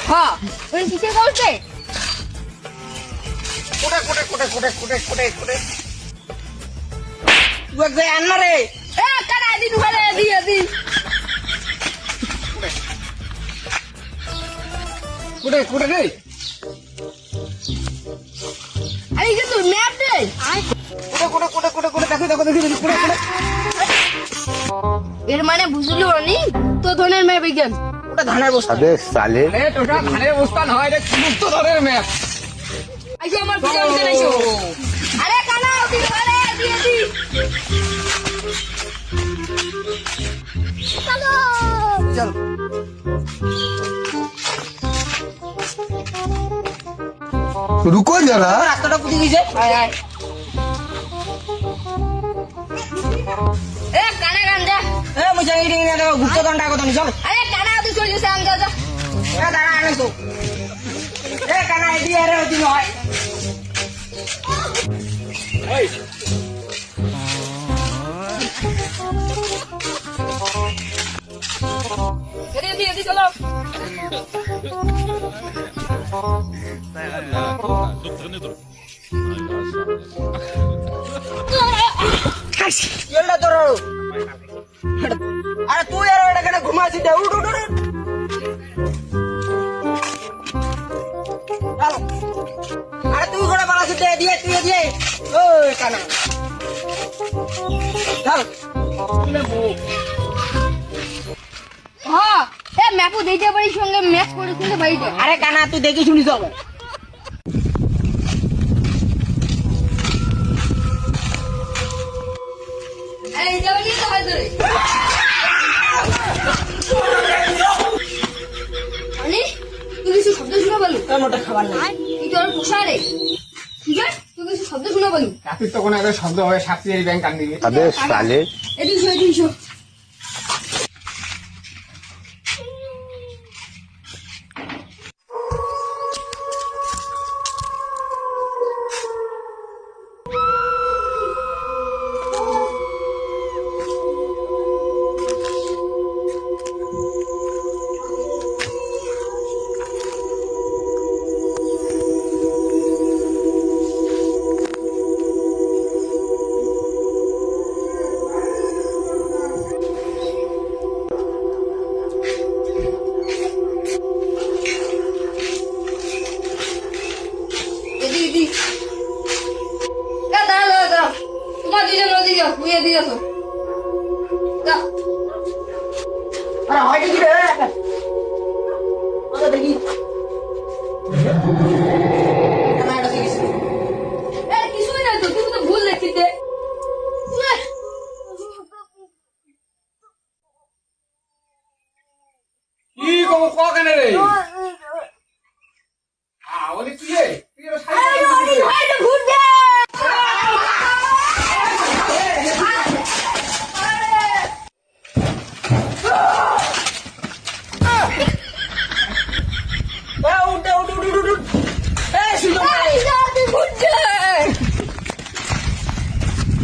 হ্যাঁ ওই কিসে বলছে কোটে কোটে কোটে কোটে কোটে কোটে কোটে তুই এক জায়গায় আন্না রে এ কানা দিন ঘরে দিয়ে দি কোটে কোটে রে আরে কিন্তু ম্যাপ দে কোটে কোটে কোটে কোটে কোটে দেখো দেখো দেখো কোটে কোটে এর মানে বুঝলি অনি তো ধনের ম্যাপ বিজ্ঞান কোটে ধানের বস্তা अबे साले আরে তোটা ধানের বস্তা নয় রে মুক্ত ধনের ম্যাপ আইসো আমার পিছনে পিছনে আইসো আরে কানা দিন ঘরে দিয়ে দি চলো চল रुको जरा রাস্তাটা পুঁতি গেছে আয় আয় এ কানা গান্দা এ মুই যাই রে না গুপ্ত দন্ডা কত নি চল আরে কানা তুই চলে যাস আম যা এ দাঁড়া আনে তো এ কানা এদি আরে ওদি নয় এই এদি এদি চলো এলটা তোর আরে তুই আর এটা কেন ঘুমাছিস দে উঠ উঠ উঠ চল আরে তুই করে বালাছিস দে দিয়ে তুই দিয়ে ওই কানা চল হ্যাঁ এ ম্যাপও দিতে পারি সঙ্গে ম্যাচ করে কিন্তু বাড়িতে আরে কানা তুই দেখি শুনি চল আরে এই যাবে তো হয় ধরে অনি তুই কিছু শব্দ শুনে বলো তোর মোটা খাবার নাই এই তোর পোষা রে ঠিক আছে তুই কিছু শব্দ শুনে বলো রাতের তো কোনো একটা শব্দ হবে সাপ্তাহিক ব্যাংক আন দিবি अबे साले এদিকে এদিকে দাঁড়া তোমার দুজন নদী যাও তুই এদিকে আসো যা আরে হয় কি রে দেখি